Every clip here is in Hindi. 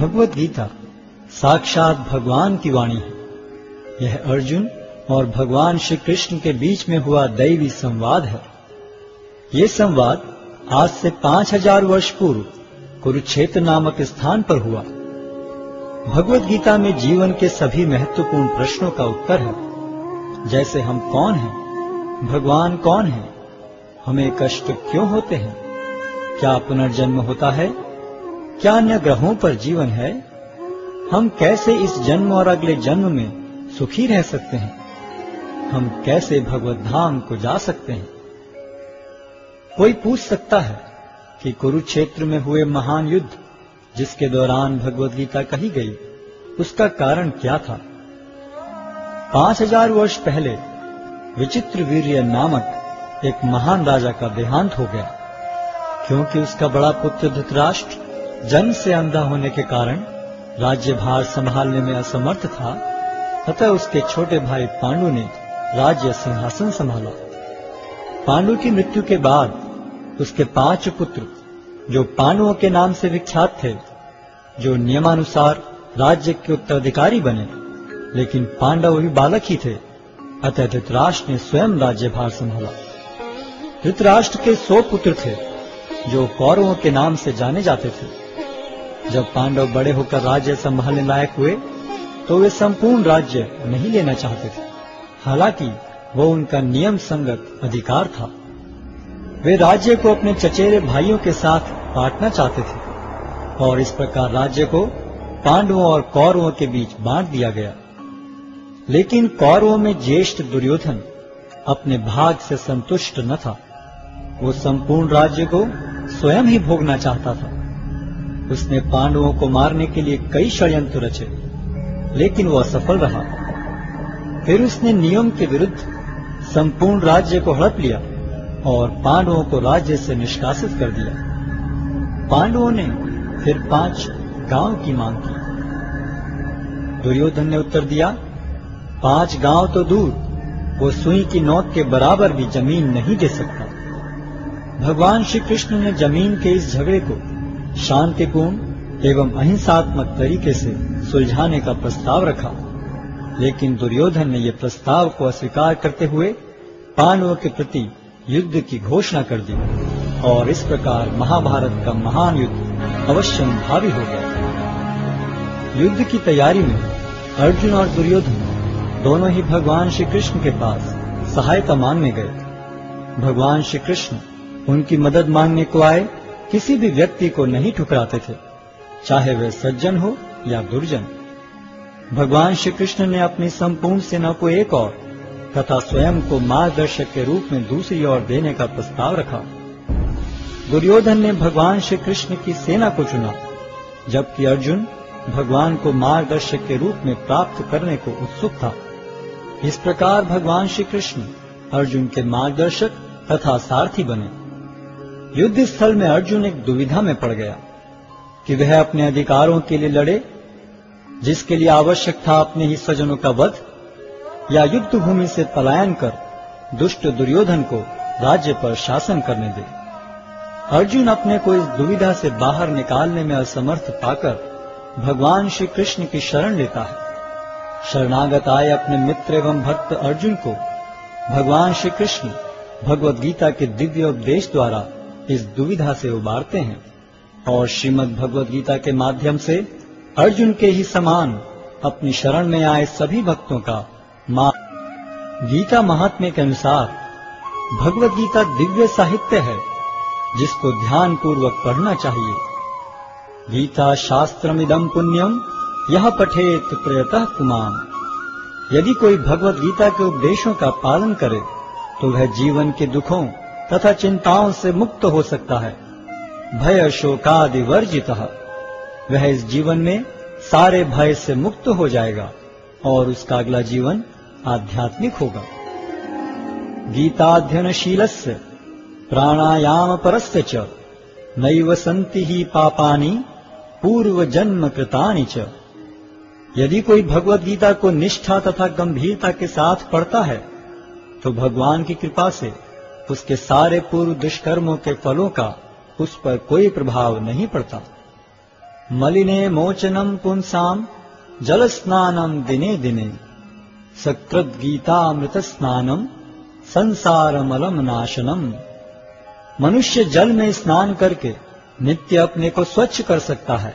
भगवत गीता साक्षात भगवान की वाणी है। यह अर्जुन और भगवान श्री कृष्ण के बीच में हुआ दैवी संवाद है। ये संवाद आज से 5000 वर्ष पूर्व कुरुक्षेत्र नामक स्थान पर हुआ। भगवत गीता में जीवन के सभी महत्वपूर्ण प्रश्नों का उत्तर है, जैसे हम कौन हैं, भगवान कौन है, हमें कष्ट क्यों होते हैं, क्या पुनर्जन्म होता है, क्या अन्य ग्रहों पर जीवन है, हम कैसे इस जन्म और अगले जन्म में सुखी रह सकते हैं, हम कैसे भगवत धाम को जा सकते हैं। कोई पूछ सकता है कि कुरुक्षेत्र में हुए महान युद्ध जिसके दौरान भगवत गीता कही गई, उसका कारण क्या था। 5000 वर्ष पहले विचित्रवीर्य नामक एक महान राजा का देहांत हो गया। क्योंकि उसका बड़ा पुत्र धृतराष्ट्र जन्म से अंधा होने के कारण राज्यभार संभालने में असमर्थ था, अतः उसके छोटे भाई पांडु ने राज्य सिंहासन संभाला। पांडु की मृत्यु के बाद उसके 5 पुत्र, जो पांडवों के नाम से विख्यात थे, जो नियमानुसार राज्य के उत्तराधिकारी बने, लेकिन पांडव भी बालक ही थे, अतः धृतराष्ट्र ने स्वयं राज्यभार संभाला। धृतराष्ट्र के 100 पुत्र थे, जो कौरवों के नाम से जाने जाते थे। जब पांडव बड़े होकर राज्य संभालने लायक हुए, तो वे संपूर्ण राज्य नहीं लेना चाहते थे, हालांकि वो उनका नियम संगत अधिकार था। वे राज्य को अपने चचेरे भाइयों के साथ बांटना चाहते थे और इस प्रकार राज्य को पांडवों और कौरवों के बीच बांट दिया गया। लेकिन कौरवों में ज्येष्ठ दुर्योधन अपने भाग से संतुष्ट न था। वो संपूर्ण राज्य को स्वयं ही भोगना चाहता था। उसने पांडवों को मारने के लिए कई षड्यंत्र रचे, लेकिन वो असफल रहा। फिर उसने नियम के विरुद्ध संपूर्ण राज्य को हड़प लिया और पांडवों को राज्य से निष्कासित कर दिया। पांडवों ने फिर 5 गांव की मांग की। दुर्योधन ने उत्तर दिया, 5 गांव तो दूर, वो सुई की नोक के बराबर भी जमीन नहीं दे सकता। भगवान श्री कृष्ण ने जमीन के इस झगड़े को शांतिपूर्ण एवं अहिंसात्मक तरीके से सुलझाने का प्रस्ताव रखा, लेकिन दुर्योधन ने यह प्रस्ताव को अस्वीकार करते हुए पांडवों के प्रति युद्ध की घोषणा कर दी और इस प्रकार महाभारत का महान युद्ध अवश्यंभावी हो गया। युद्ध की तैयारी में अर्जुन और दुर्योधन दोनों ही भगवान श्री कृष्ण के पास सहायता मांगने गए। भगवान श्री कृष्ण उनकी मदद मांगने को आए किसी भी व्यक्ति को नहीं ठुकराते थे, चाहे वह सज्जन हो या दुर्जन। भगवान श्री कृष्ण ने अपनी संपूर्ण सेना को एक ओर तथा स्वयं को मार्गदर्शक के रूप में दूसरी ओर देने का प्रस्ताव रखा। दुर्योधन ने भगवान श्री कृष्ण की सेना को चुना, जबकि अर्जुन भगवान को मार्गदर्शक के रूप में प्राप्त करने को उत्सुक था। इस प्रकार भगवान श्री कृष्ण अर्जुन के मार्गदर्शक तथा सारथी बने। युद्ध स्थल में अर्जुन एक दुविधा में पड़ गया कि वह अपने अधिकारों के लिए लड़े, जिसके लिए आवश्यक था अपने ही स्वजनों का वध, या युद्ध भूमि से पलायन कर दुष्ट दुर्योधन को राज्य पर शासन करने दे। अर्जुन अपने को इस दुविधा से बाहर निकालने में असमर्थ पाकर भगवान श्री कृष्ण की शरण लेता है। शरणागत आए अपने मित्र एवं भक्त अर्जुन को भगवान श्री कृष्ण भगवत गीता के दिव्य उपदेश द्वारा इस दुविधा से उबारते हैं और श्रीमद् भगवत गीता के माध्यम से अर्जुन के ही समान अपनी शरण में आए सभी भक्तों का गीता महात्म्य के अनुसार भगवत गीता दिव्य साहित्य है, जिसको ध्यान पूर्वक पढ़ना चाहिए। गीता शास्त्रमिदं पुण्यम यह पठेत प्रयतः पुमान्। यदि कोई भगवत गीता के उपदेशों का पालन करे तो वह जीवन के दुखों तथा चिंताओं से मुक्त हो सकता है। भय शोकादि वर्जितः, वह इस जीवन में सारे भय से मुक्त हो जाएगा और उसका अगला जीवन आध्यात्मिक होगा। गीताध्ययनशीलस्य प्राणायाम परस्य च नैव सन्ति ही पापानि पूर्व जन्म कृतानि च। यदि कोई भगवत गीता को निष्ठा तथा गंभीरता के साथ पढ़ता है तो भगवान की कृपा से उसके सारे पूर्व दुष्कर्मों के फलों का उस पर कोई प्रभाव नहीं पड़ता। मलिने मोचनम पुंसाम जल स्नानम दिने दिने सकृत गीतामृत स्नानम संसारमलम नाशनम। मनुष्य जल में स्नान करके नित्य अपने को स्वच्छ कर सकता है,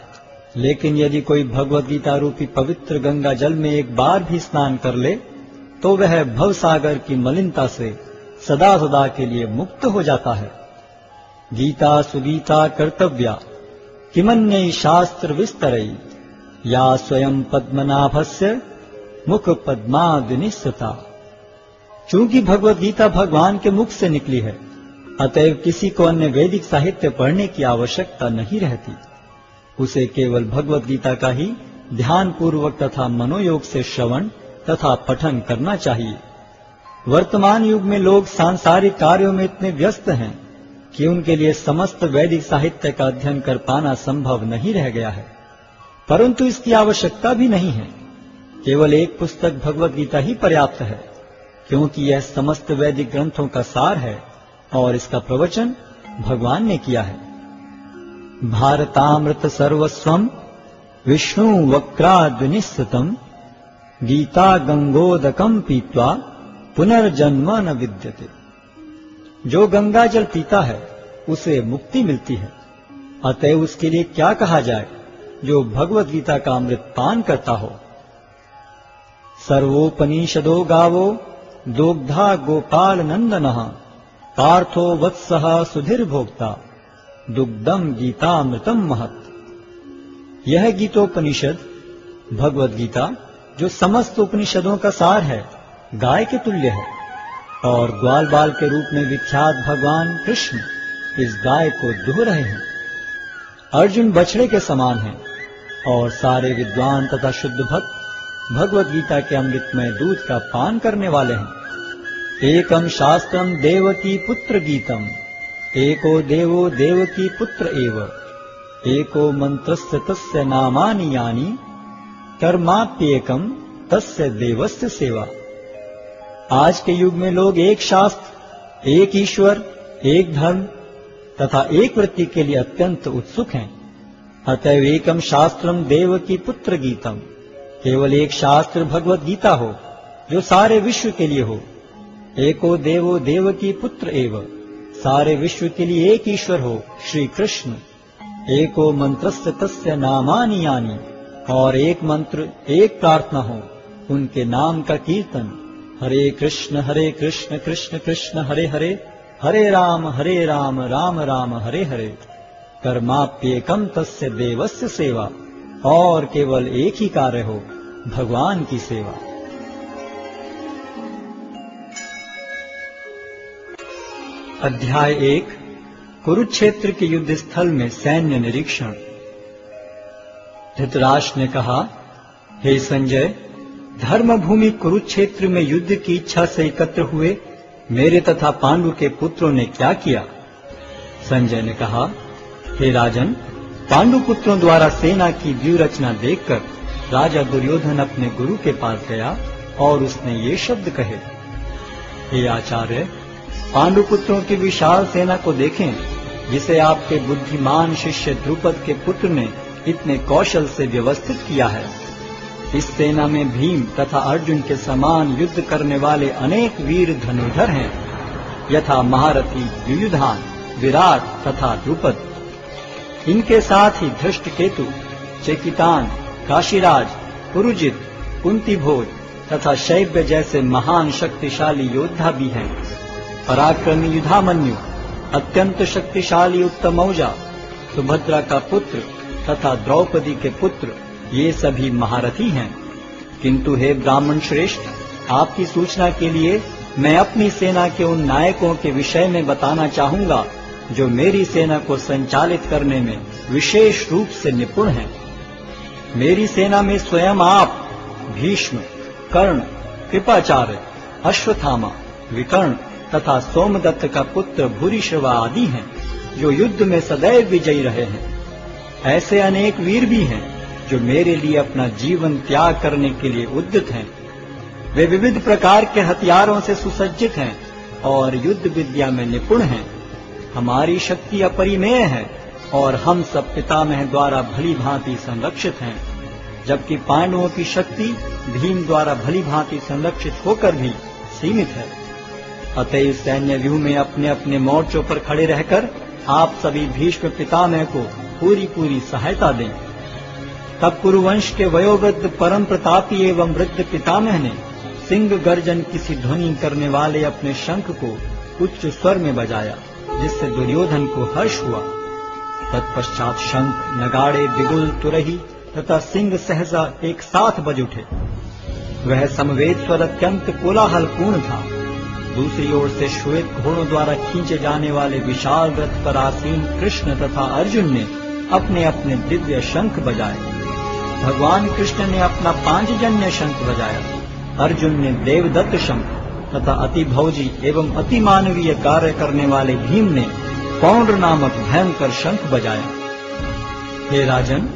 लेकिन यदि कोई भगवद गीता रूपी पवित्र गंगा जल में एक बार भी स्नान कर ले तो वह भव सागर की मलिनता से सदा सदा के लिए मुक्त हो जाता है। गीता सुगीता कर्तव्या किमन्यै शास्त्र विस्तरई या स्वयं पद्मनाभस्य मुख पद्मादिनिस्सता। चूंकि भगवद गीता भगवान के मुख से निकली है, अतएव किसी को अन्य वैदिक साहित्य पढ़ने की आवश्यकता नहीं रहती। उसे केवल भगवद गीता का ही ध्यान पूर्वक तथा मनोयोग से श्रवण तथा पठन करना चाहिए। वर्तमान युग में लोग सांसारिक कार्यों में इतने व्यस्त हैं कि उनके लिए समस्त वैदिक साहित्य का अध्ययन कर पाना संभव नहीं रह गया है, परंतु इसकी आवश्यकता भी नहीं है। केवल एक पुस्तक भगवद गीता ही पर्याप्त है, क्योंकि यह समस्त वैदिक ग्रंथों का सार है और इसका प्रवचन भगवान ने किया है। भारतामृत सर्वस्वम विष्णु वक्राद्विनिश्चितम गीता गंगोदकम पीत्वा पुनर्जन्म न विद्यते। जो गंगा जल पीता है उसे मुक्ति मिलती है, अतएव उसके लिए क्या कहा जाए जो भगवद गीता का अमृत पान करता हो। सर्वोपनिषदो गावो दोग्धा गोपाल नंदनः पार्थो वत्सः सुधीर भोक्ता दुग्धम गीतामृतम महत्। यह गीतोपनिषद भगवद गीता जो समस्त उपनिषदों का सार है, गाय के तुल्य है और ग्वाल बाल के रूप में विख्यात भगवान कृष्ण इस गाय को दुह रहे हैं। अर्जुन बछड़े के समान है और सारे विद्वान तथा शुद्ध भक्त भगवद गीता के अमृतमय दूध का पान करने वाले हैं। एकम शास्त्रम देवकी पुत्र गीतम एको देवो देवकी पुत्र एव एको मंत्रस्य तस्य नामानि यानि कर्माप्येकम तस्य देवस्य सेवा। आज के युग में लोग एक शास्त्र, एक ईश्वर, एक धर्म तथा एक वृत्ति के लिए अत्यंत उत्सुक हैं। अतएव एकम शास्त्रम देवकी पुत्र गीतम, केवल एक शास्त्र भगवद गीता हो जो सारे विश्व के लिए हो। एको देवो देवकी पुत्र एव, सारे विश्व के लिए एक ईश्वर हो श्री कृष्ण। एको मंत्रस्य तस्य नामानि यानि, और एक मंत्र एक प्रार्थना हो उनके नाम का कीर्तन। हरे कृष्ण कृष्ण कृष्ण हरे हरे, हरे राम राम राम हरे हरे। कर्माप्येकम तस्य देवस्य सेवा, और केवल एक ही कार्य हो, भगवान की सेवा। अध्याय 1 कुरुक्षेत्र के युद्ध स्थल में सैन्य निरीक्षण। धृतराष्ट्र ने कहा, हे संजय, धर्मभूमि कुरुक्षेत्र में युद्ध की इच्छा से एकत्र हुए मेरे तथा पांडु के पुत्रों ने क्या किया? संजय ने कहा, हे राजन, पांडु पुत्रों द्वारा सेना की व्यूह रचना देखकर राजा दुर्योधन अपने गुरु के पास गया और उसने ये शब्द कहे, हे आचार्य, पांडु पुत्रों की विशाल सेना को देखें, जिसे आपके बुद्धिमान शिष्य द्रुपद के पुत्र ने इतने कौशल से व्यवस्थित किया है। इस सेना में भीम तथा अर्जुन के समान युद्ध करने वाले अनेक वीर धनुर्धर हैं, यथा महारथी युयुधान, विराट तथा द्रुपद। इनके साथ ही धृष्टकेतु, चेकितान, काशीराज, पुरुजित, कुंतीभोज तथा शैब्य जैसे महान शक्तिशाली योद्धा भी हैं। पराक्रमी युधामन्यु, अत्यंत शक्तिशाली उत्तमौजा, सुभद्रा का पुत्र तथा द्रौपदी के पुत्र, ये सभी महारथी हैं। किंतु हे ब्राह्मण श्रेष्ठ, आपकी सूचना के लिए मैं अपनी सेना के उन नायकों के विषय में बताना चाहूंगा जो मेरी सेना को संचालित करने में विशेष रूप से निपुण हैं। मेरी सेना में स्वयं आप, भीष्म, कर्ण, कृपाचार्य, अश्वत्थामा, विकर्ण तथा सोमदत्त का पुत्र भूरिश्रवा आदि हैं, जो युद्ध में सदैव विजयी रहे हैं। ऐसे अनेक वीर भी हैं जो मेरे लिए अपना जीवन त्याग करने के लिए उद्यत हैं। वे विविध प्रकार के हथियारों से सुसज्जित हैं और युद्ध विद्या में निपुण हैं। हमारी शक्ति अपरिमेय है और हम सब पितामह द्वारा भली भांति संरक्षित हैं, जबकि पांडवों की शक्ति भीम द्वारा भली भांति संरक्षित होकर भी सीमित है। अतएव सैन्य व्यूह में अपने अपने मोर्चों पर खड़े रहकर आप सभी भीष्म पितामह को पूरी सहायता दें। तब कुरुवंश के वयोवृद्ध परम प्रतापी एवं वृद्ध पितामह ने सिंह गर्जन किसी ध्वनि करने वाले अपने शंख को उच्च स्वर में बजाया, जिससे दुर्योधन को हर्ष हुआ। तत्पश्चात शंख, नगाड़े, बिगुल, तुरही तथा सिंह सहसा एक साथ बज उठे। वह समवेत स्वर अत्यंत कोलाहलपूर्ण था। दूसरी ओर से श्वेत घोड़ों द्वारा खींचे जाने वाले विशाल रथ पर आसीन कृष्ण तथा अर्जुन ने अपने अपने दिव्य शंख बजाए। भगवान कृष्ण ने अपना पांचजन्य शंख बजाया, अर्जुन ने देवदत्त शंख तथा अति भौजी एवं अति मानवीय कार्य करने वाले भीम ने पौंड्र नामक भयंकर शंख बजाया। हे राजन,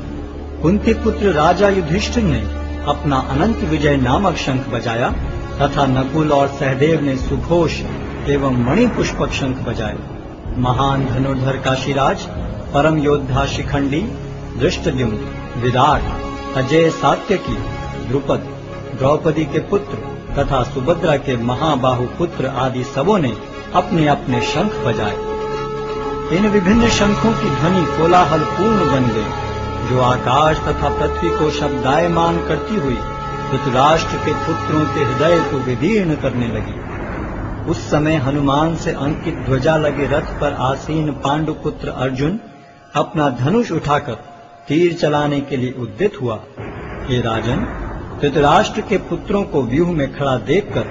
कुंती पुत्र राजा युधिष्ठिर ने अपना अनंत विजय नामक शंख बजाया तथा नकुल और सहदेव ने सुघोष एवं मणिपुष्पक शंख बजाए। महान धनुर्धर काशीराज, परम योद्धा शिखंडी, धृष्टद्युम्न, विराट, अजय सात्यकी, द्रुपद, द्रौपदी के पुत्र तथा सुभद्रा के महाबाहु पुत्र आदि सबों ने अपने अपने शंख बजाए। इन विभिन्न शंखों की ध्वनि कोलाहलपूर्ण बन गई, जो आकाश तथा पृथ्वी को शब्दायमान करती हुई धृतराष्ट्र के पुत्रों के हृदय को विदीर्ण करने लगी। उस समय हनुमान से अंकित ध्वजा लगे रथ पर आसीन पांडुपुत्र अर्जुन अपना धनुष उठाकर तीर चलाने के लिए उद्यत हुआ। हे राजन, धृतराष्ट्र के पुत्रों को व्यूह में खड़ा देखकर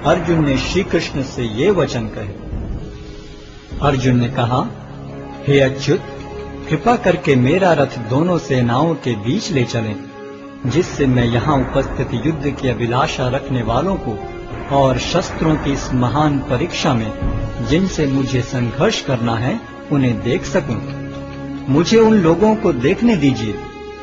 अर्जुन ने श्री कृष्ण से ये वचन कहे। अर्जुन ने कहा, हे अच्युत, कृपा करके मेरा रथ दोनों सेनाओं के बीच ले चलें, जिससे मैं यहाँ उपस्थित युद्ध की अभिलाषा रखने वालों को और शस्त्रों की इस महान परीक्षा में जिनसे मुझे संघर्ष करना है उन्हें देख सकूं। मुझे उन लोगों को देखने दीजिए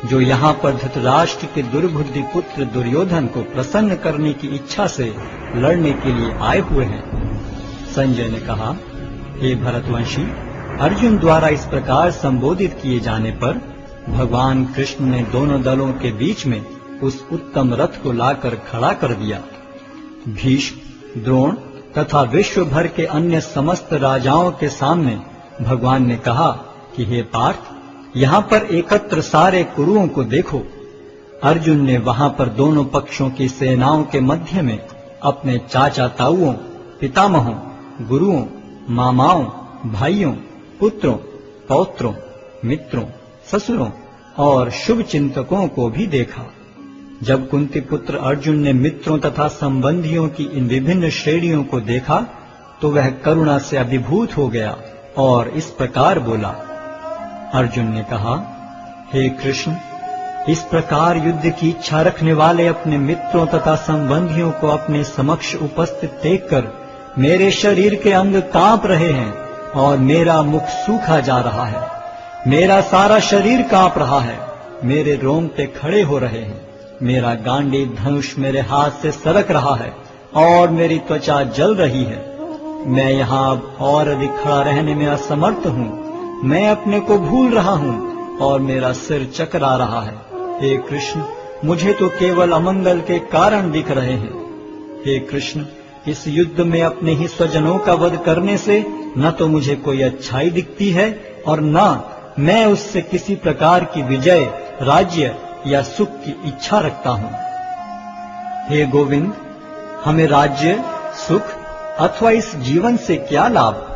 जो यहाँ पर धृतराष्ट्र के दुर्बुद्धि पुत्र दुर्योधन को प्रसन्न करने की इच्छा से लड़ने के लिए आए हुए हैं। संजय ने कहा, हे भरतवंशी, अर्जुन द्वारा इस प्रकार संबोधित किए जाने पर भगवान कृष्ण ने दोनों दलों के बीच में उस उत्तम रथ को लाकर खड़ा कर दिया। भीष्म, द्रोण तथा विश्व भर के अन्य समस्त राजाओं के सामने भगवान ने कहा कि हे पार्थ, यहाँ पर एकत्र सारे कुरुओं को देखो। अर्जुन ने वहां पर दोनों पक्षों की सेनाओं के मध्य में अपने चाचा ताऊओं, पितामहों, गुरुओं, मामाओं, भाइयों, पुत्रों, पौत्रों, मित्रों, ससुरों और शुभ चिंतकों को भी देखा। जब कुंती पुत्र अर्जुन ने मित्रों तथा संबंधियों की इन विभिन्न श्रेणियों को देखा तो वह करुणा से अभिभूत हो गया और इस प्रकार बोला। अर्जुन ने कहा, हे कृष्ण, इस प्रकार युद्ध की इच्छा रखने वाले अपने मित्रों तथा संबंधियों को अपने समक्ष उपस्थित देखकर मेरे शरीर के अंग कांप रहे हैं और मेरा मुख सूखा जा रहा है। मेरा सारा शरीर कांप रहा है, मेरे रोंगटे खड़े हो रहे हैं, मेरा गांडीव धनुष मेरे हाथ से सरक रहा है और मेरी त्वचा जल रही है। मैं यहाँ अब और अधिक खड़ा रहने में असमर्थ हूँ। मैं अपने को भूल रहा हूँ और मेरा सिर चकरा रहा है। हे कृष्ण, मुझे तो केवल अमंगल के कारण दिख रहे हैं। हे कृष्ण, इस युद्ध में अपने ही स्वजनों का वध करने से न तो मुझे कोई अच्छाई दिखती है और न मैं उससे किसी प्रकार की विजय, राज्य या सुख की इच्छा रखता हूँ। हे गोविंद, हमें राज्य, सुख अथवा इस जीवन से क्या लाभ,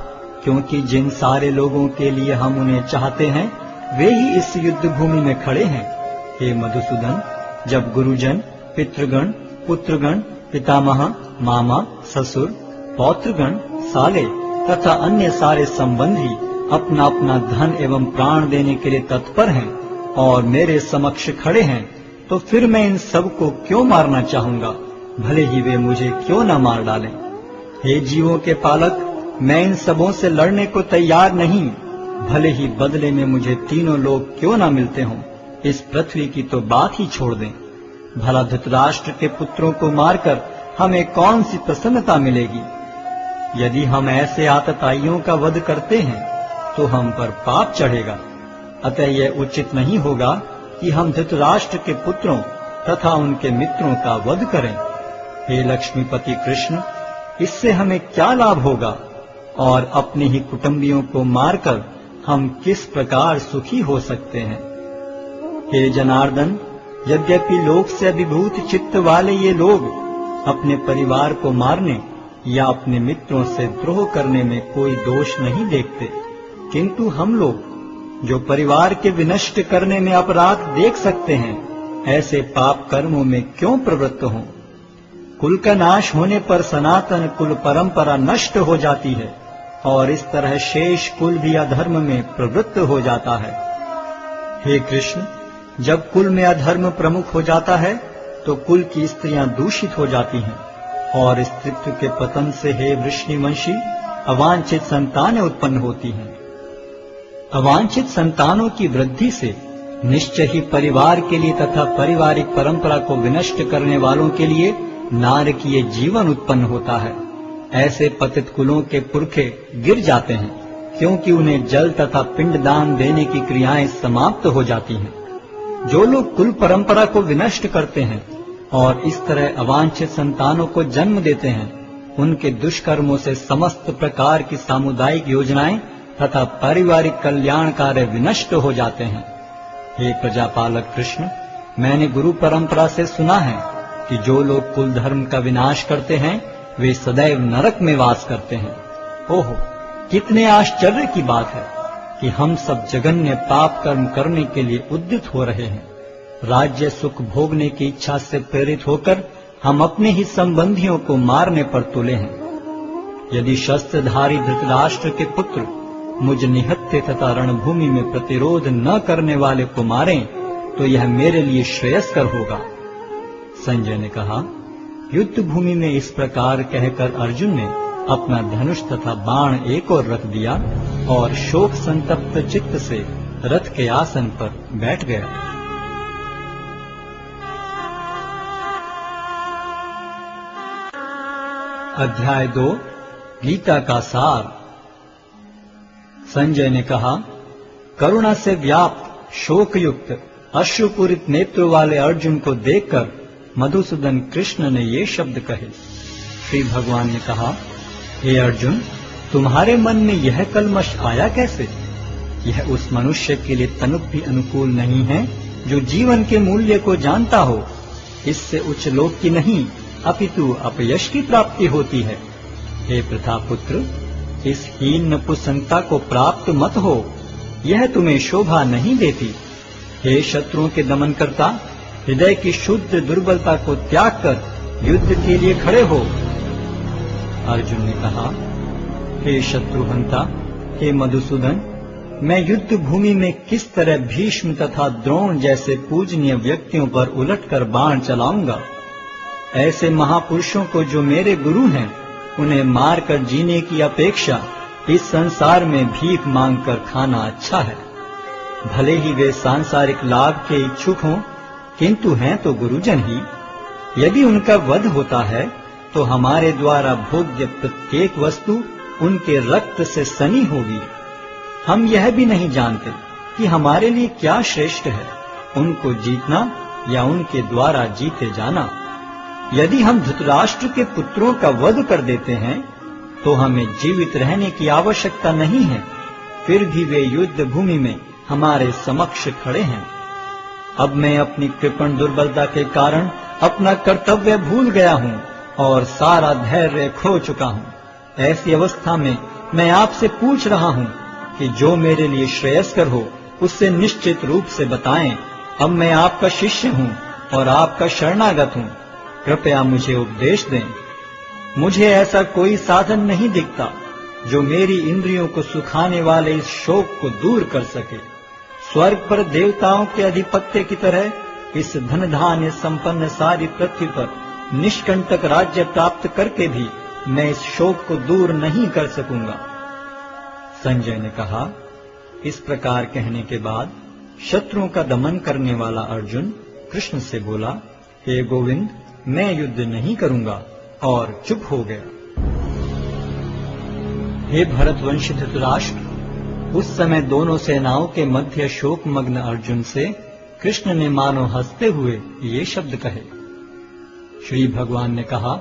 क्योंकि जिन सारे लोगों के लिए हम उन्हें चाहते हैं वे ही इस युद्ध भूमि में खड़े हैं। हे मधुसूदन, जब गुरुजन, पितृगण, पुत्रगण, पितामह, मामा, ससुर, पौत्रगण, साले तथा अन्य सारे संबंधी अपना अपना धन एवं प्राण देने के लिए तत्पर हैं और मेरे समक्ष खड़े हैं, तो फिर मैं इन सब को क्यों मारना चाहूंगा, भले ही वे मुझे क्यों न मार डालें। हे जीवों के पालक, मैं इन सबों से लड़ने को तैयार नहीं, भले ही बदले में मुझे तीनों लोग क्यों न मिलते हों। इस पृथ्वी की तो बात ही छोड़ दें। भला धृतराष्ट्र के पुत्रों को मारकर हमें कौन सी प्रसन्नता मिलेगी। यदि हम ऐसे आतताइयों का वध करते हैं तो हम पर पाप चढ़ेगा अतः यह उचित नहीं होगा कि हम धृतराष्ट्र के पुत्रों तथा उनके मित्रों का वध करें। हे लक्ष्मीपति कृष्ण, इससे हमें क्या लाभ होगा और अपने ही कुटुंबियों को मारकर हम किस प्रकार सुखी हो सकते हैं। हे जनार्दन, यद्यपि लोक से अभिभूत चित्त वाले ये लोग अपने परिवार को मारने या अपने मित्रों से द्रोह करने में कोई दोष नहीं देखते, किंतु हम लोग जो परिवार के विनष्ट करने में अपराध देख सकते हैं, ऐसे पाप कर्मों में क्यों प्रवृत्त हों। कुल का नाश होने पर सनातन कुल परंपरा नष्ट हो जाती है और इस तरह शेष कुल भी अधर्म में प्रवृत्त हो जाता है। हे कृष्ण, जब कुल में अधर्म प्रमुख हो जाता है तो कुल की स्त्रियां दूषित हो जाती हैं और स्त्रीत्व के पतन से हे वृष्णिवंशी अवांछित संतानें उत्पन्न होती हैं। अवांछित संतानों की वृद्धि से निश्चय ही परिवार के लिए तथा पारिवारिक परंपरा को विनष्ट करने वालों के लिए नारकीय जीवन उत्पन्न होता है। ऐसे पतित कुलों के पुरखे गिर जाते हैं, क्योंकि उन्हें जल तथा पिंडदान देने की क्रियाएं समाप्त हो जाती हैं। जो लोग कुल परंपरा को विनष्ट करते हैं और इस तरह अवांछित संतानों को जन्म देते हैं, उनके दुष्कर्मों से समस्त प्रकार की सामुदायिक योजनाएं तथा पारिवारिक कल्याण कार्य विनष्ट हो जाते हैं। हे प्रजापालक कृष्ण, मैंने गुरु परंपरा से सुना है कि जो लोग कुल धर्म का विनाश करते हैं वे सदैव नरक में वास करते हैं। ओहो, कितने आश्चर्य की बात है कि हम सब जघन्य पाप कर्म करने के लिए उद्यत हो रहे हैं। राज्य सुख भोगने की इच्छा से प्रेरित होकर हम अपने ही संबंधियों को मारने पर तुले हैं। यदि शस्त्रधारी धृतराष्ट्र के पुत्र मुझ निहत्थे तथा रणभूमि में प्रतिरोध न करने वाले को मारें तो यह मेरे लिए श्रेयस्कर होगा। संजय ने कहा, युद्ध भूमि में इस प्रकार कहकर अर्जुन ने अपना धनुष तथा बाण एक ओर रख दिया और शोक संतप्त चित्त से रथ के आसन पर बैठ गया। अध्याय 2 गीता का सार। संजय ने कहा, करुणा से व्याप्त शोकयुक्त अश्रुपूरित नेत्रों वाले अर्जुन को देखकर मधुसूदन कृष्ण ने ये शब्द कहे। श्री भगवान ने कहा, हे अर्जुन, तुम्हारे मन में यह कलमश आया कैसे? यह उस मनुष्य के लिए तनिक भी अनुकूल नहीं है जो जीवन के मूल्य को जानता हो। इससे उच्च लोक की नहीं अपितु अपयश की प्राप्ति होती है। हे प्रतापुत्र, इस हीन नपुंसकता को प्राप्त मत हो, यह तुम्हें शोभा नहीं देती। हे शत्रुओं के दमन करता, हृदय की शुद्ध दुर्बलता को त्याग कर युद्ध के लिए खड़े हो। अर्जुन ने कहा, हे शत्रुहंता, हे मधुसूदन, मैं युद्ध भूमि में किस तरह भीष्म तथा द्रोण जैसे पूजनीय व्यक्तियों पर उलटकर बाण चलाऊंगा। ऐसे महापुरुषों को जो मेरे गुरु हैं, उन्हें मारकर जीने की अपेक्षा इस संसार में भीख मांगकर खाना अच्छा है। भले ही वे सांसारिक लाभ के इच्छुक हों, किंतु हैं तो गुरुजन ही। यदि उनका वध होता है तो हमारे द्वारा भोग्य प्रत्येक वस्तु उनके रक्त से सनी होगी। हम यह भी नहीं जानते कि हमारे लिए क्या श्रेष्ठ है, उनको जीतना या उनके द्वारा जीते जाना। यदि हम धृतराष्ट्र के पुत्रों का वध कर देते हैं तो हमें जीवित रहने की आवश्यकता नहीं है, फिर भी वे युद्ध भूमि में हमारे समक्ष खड़े हैं। अब मैं अपनी कृपण दुर्बलता के कारण अपना कर्तव्य भूल गया हूँ और सारा धैर्य खो चुका हूँ। ऐसी अवस्था में मैं आपसे पूछ रहा हूँ कि जो मेरे लिए श्रेयस्कर हो उससे निश्चित रूप से बताएं। अब मैं आपका शिष्य हूँ और आपका शरणागत हूँ, कृपया मुझे उपदेश दें। मुझे ऐसा कोई साधन नहीं दिखता जो मेरी इंद्रियों को सुखाने वाले इस शोक को दूर कर सके। स्वर्ग पर देवताओं के अधिपत्य की तरह इस धन धान्य संपन्न सारी पृथ्वी पर निष्कंटक राज्य प्राप्त करके भी मैं इस शोक को दूर नहीं कर सकूंगा। संजय ने कहा, इस प्रकार कहने के बाद शत्रुओं का दमन करने वाला अर्जुन कृष्ण से बोला, हे गोविंद, मैं युद्ध नहीं करूंगा, और चुप हो गया। हे भरतवंशी धृतराष्ट्र, उस समय दोनों सेनाओं के मध्य शोकमग्न अर्जुन से कृष्ण ने मानो हंसते हुए ये शब्द कहे। श्री भगवान ने कहा,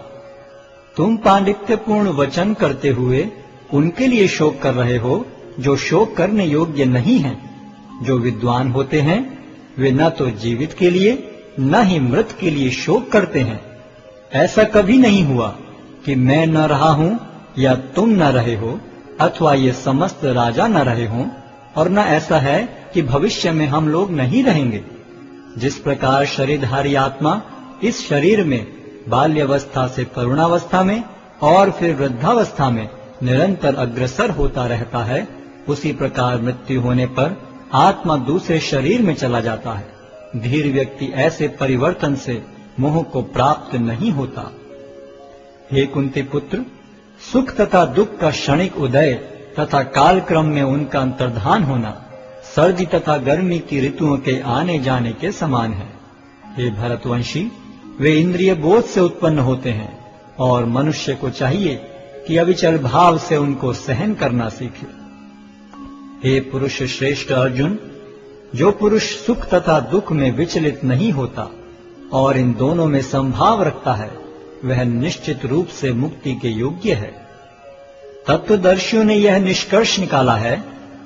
तुम पांडित्यपूर्ण वचन करते हुए उनके लिए शोक कर रहे हो जो शोक करने योग्य नहीं हैं। जो विद्वान होते हैं वे न तो जीवित के लिए न ही मृत के लिए शोक करते हैं। ऐसा कभी नहीं हुआ कि मैं न रहा हूं या तुम न रहे हो, अथवा ये समस्त राजा न रहे हों, और न ऐसा है कि भविष्य में हम लोग नहीं रहेंगे। जिस प्रकार शरीरधारी आत्मा इस शरीर में बाल्यावस्था से तरुणावस्था में और फिर वृद्धावस्था में निरंतर अग्रसर होता रहता है, उसी प्रकार मृत्यु होने पर आत्मा दूसरे शरीर में चला जाता है। धीर व्यक्ति ऐसे परिवर्तन से मोह को प्राप्त नहीं होता। हे कुंती पुत्र, सुख तथा दुख का क्षणिक उदय तथा कालक्रम में उनका अंतर्धान होना सर्दी तथा गर्मी की ऋतुओं के आने जाने के समान है। हे भरतवंशी, वे इंद्रिय बोध से उत्पन्न होते हैं और मनुष्य को चाहिए कि अविचल भाव से उनको सहन करना सीखे। हे पुरुष श्रेष्ठ अर्जुन, जो पुरुष सुख तथा दुख में विचलित नहीं होता और इन दोनों में संभाव रखता है, वह निश्चित रूप से मुक्ति के योग्य है। तत्वदर्शियों ने यह निष्कर्ष निकाला है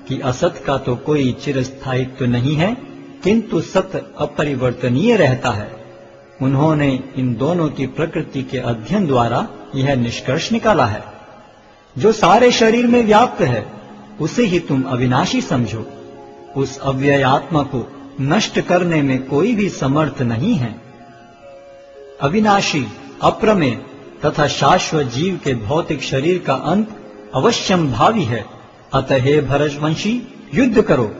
कि असत का तो कोई चिरस्थायित्व नहीं है, किंतु सत अपरिवर्तनीय रहता है। उन्होंने इन दोनों की प्रकृति के अध्ययन द्वारा यह निष्कर्ष निकाला है। जो सारे शरीर में व्याप्त है उसे ही तुम अविनाशी समझो। उस अव्यय आत्मा को नष्ट करने में कोई भी समर्थ नहीं है। अविनाशी, अप्रमेय तथा शाश्वत जीव के भौतिक शरीर का अंत अवश्यम भावी है। अतः हे भरतवंशी, युद्ध करो।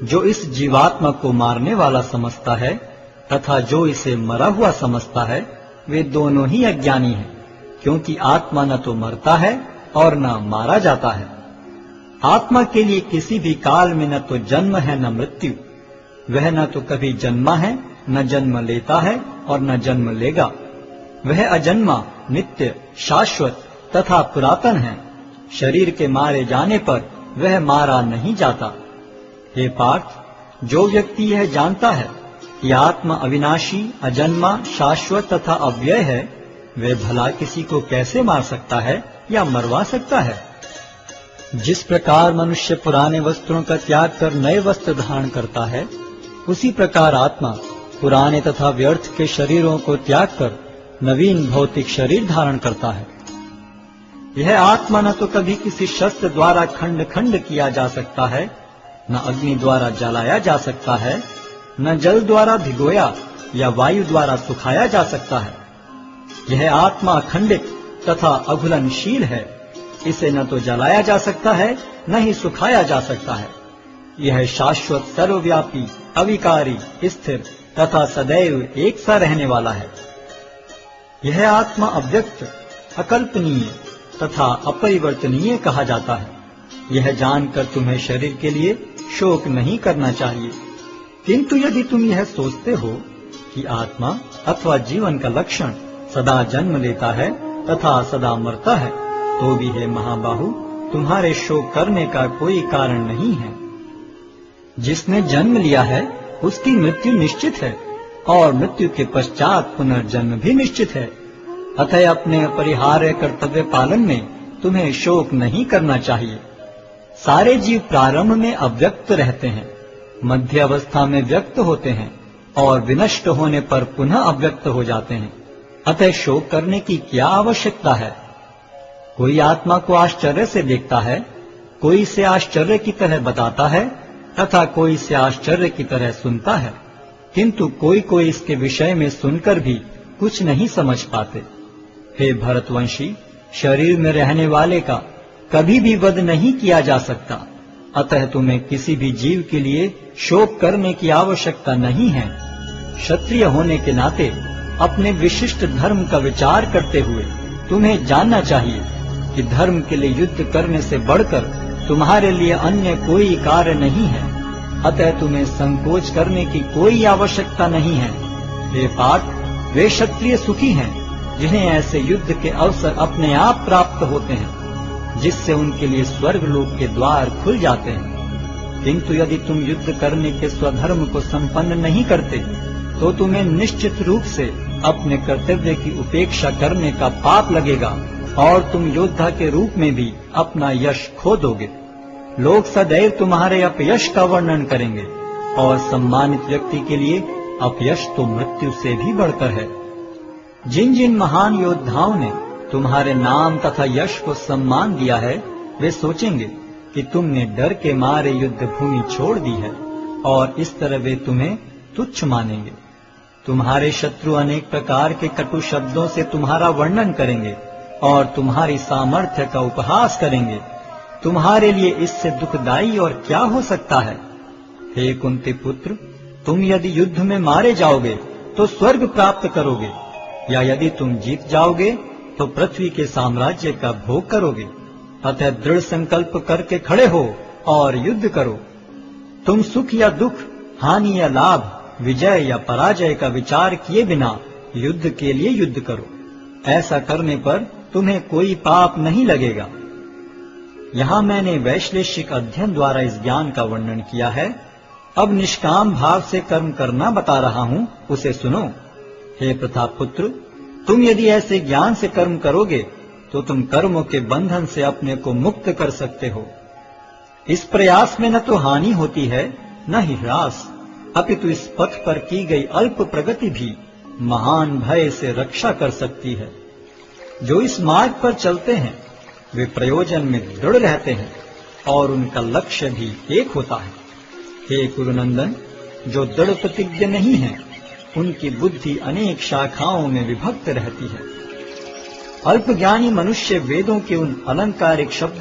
जो इस जीवात्मा को मारने वाला समझता है तथा जो इसे मरा हुआ समझता है, वे दोनों ही अज्ञानी हैं, क्योंकि आत्मा न तो मरता है और न मारा जाता है। आत्मा के लिए किसी भी काल में न तो जन्म है न मृत्यु। वह न तो कभी जन्मा है, न जन्म लेता है और न जन्म लेगा। वह अजन्मा, नित्य, शाश्वत तथा पुरातन है। शरीर के मारे जाने पर वह मारा नहीं जाता। हे पार्थ, जो व्यक्ति यह जानता है कि आत्मा अविनाशी, अजन्मा, शाश्वत तथा अव्यय है, वह भला किसी को कैसे मार सकता है या मरवा सकता है। जिस प्रकार मनुष्य पुराने वस्त्रों का त्याग कर नए वस्त्र धारण करता है, उसी प्रकार आत्मा पुराने तथा व्यर्थ के शरीरों को त्याग कर नवीन भौतिक शरीर धारण करता है। यह आत्मा न तो कभी किसी शस्त्र द्वारा खंड खंड किया जा सकता है, न अग्नि द्वारा जलाया जा सकता है, न जल द्वारा भिगोया या वायु द्वारा सुखाया जा सकता है। यह आत्मा अखंडित तथा अघुलनशील है। इसे न तो जलाया जा सकता है, न ही सुखाया जा सकता है। यह शाश्वत, सर्वव्यापी, अविकारी, स्थिर तथा सदैव एक सा रहने वाला है। यह आत्मा अव्यक्त, अकल्पनीय तथा अपरिवर्तनीय कहा जाता है। यह जानकर तुम्हें शरीर के लिए शोक नहीं करना चाहिए। किंतु यदि तुम यह सोचते हो कि आत्मा अथवा जीवन का लक्षण सदा जन्म लेता है तथा सदा मरता है, तो भी हे महाबाहु, तुम्हारे शोक करने का कोई कारण नहीं है। जिसने जन्म लिया है उसकी मृत्यु निश्चित है और मृत्यु के पश्चात पुनर्जन्म भी निश्चित है। अतः अपने अपरिहार्य कर्तव्य पालन में तुम्हें शोक नहीं करना चाहिए। सारे जीव प्रारंभ में अव्यक्त रहते हैं, मध्य अवस्था में व्यक्त होते हैं और विनष्ट होने पर पुनः अव्यक्त हो जाते हैं। अतः शोक करने की क्या आवश्यकता है। कोई आत्मा को आश्चर्य से देखता है, कोई इसे आश्चर्य की तरह बताता है तथा कोई इसे आश्चर्य की तरह सुनता है, किंतु कोई कोई इसके विषय में सुनकर भी कुछ नहीं समझ पाते। हे भरतवंशी, शरीर में रहने वाले का कभी भी वध नहीं किया जा सकता। अतः तुम्हें किसी भी जीव के लिए शोक करने की आवश्यकता नहीं है। क्षत्रिय होने के नाते अपने विशिष्ट धर्म का विचार करते हुए तुम्हें जानना चाहिए कि धर्म के लिए युद्ध करने से बढ़कर तुम्हारे लिए अन्य कोई कार्य नहीं है। अतः तुम्हें संकोच करने की कोई आवश्यकता नहीं है। हे पार्थ, वे क्षत्रिय सुखी हैं जिन्हें ऐसे युद्ध के अवसर अपने आप प्राप्त होते हैं। जिससे उनके लिए स्वर्ग लोक के द्वार खुल जाते हैं। किंतु यदि तुम युद्ध करने के स्वधर्म को संपन्न नहीं करते तो तुम्हें निश्चित रूप से अपने कर्तव्य की उपेक्षा करने का पाप लगेगा और तुम योद्धा के रूप में भी अपना यश खो दोगे। लोग सदैव तुम्हारे अपयश का वर्णन करेंगे और सम्मानित व्यक्ति के लिए अपयश तो मृत्यु से भी बढ़कर है। जिन जिन महान योद्धाओं ने तुम्हारे नाम तथा यश को सम्मान दिया है, वे सोचेंगे कि तुमने डर के मारे युद्ध भूमि छोड़ दी है और इस तरह वे तुम्हें तुच्छ मानेंगे। तुम्हारे शत्रु अनेक प्रकार के कटु शब्दों से तुम्हारा वर्णन करेंगे और तुम्हारी सामर्थ्य का उपहास करेंगे। तुम्हारे लिए इससे दुखदाई और क्या हो सकता है? हे कुंती पुत्र, तुम यदि युद्ध में मारे जाओगे तो स्वर्ग प्राप्त करोगे, या यदि तुम जीत जाओगे तो पृथ्वी के साम्राज्य का भोग करोगे। अतः दृढ़ संकल्प करके खड़े हो और युद्ध करो। तुम सुख या दुख, हानि या लाभ, विजय या पराजय का विचार किए बिना युद्ध के लिए युद्ध करो। ऐसा करने पर तुम्हें कोई पाप नहीं लगेगा। यहाँ मैंने वैश्लेषिक अध्ययन द्वारा इस ज्ञान का वर्णन किया है। अब निष्काम भाव से कर्म करना बता रहा हूँ, उसे सुनो। हे प्रतापपुत्र, तुम यदि ऐसे ज्ञान से कर्म करोगे तो तुम कर्मों के बंधन से अपने को मुक्त कर सकते हो। इस प्रयास में न तो हानि होती है न ही ह्रास, अपितु इस पथ पर की गई अल्प प्रगति भी महान भय से रक्षा कर सकती है। जो इस मार्ग पर चलते हैं वे प्रयोजन में दृढ़ रहते हैं और उनका लक्ष्य भी एक होता है। हे कुरुनंदन, जो दृढ़ प्रतिज्ञ नहीं है उनकी बुद्धि अनेक शाखाओं में विभक्त रहती है। अल्पज्ञानी मनुष्य वेदों के उन अलंकारिक शब्दों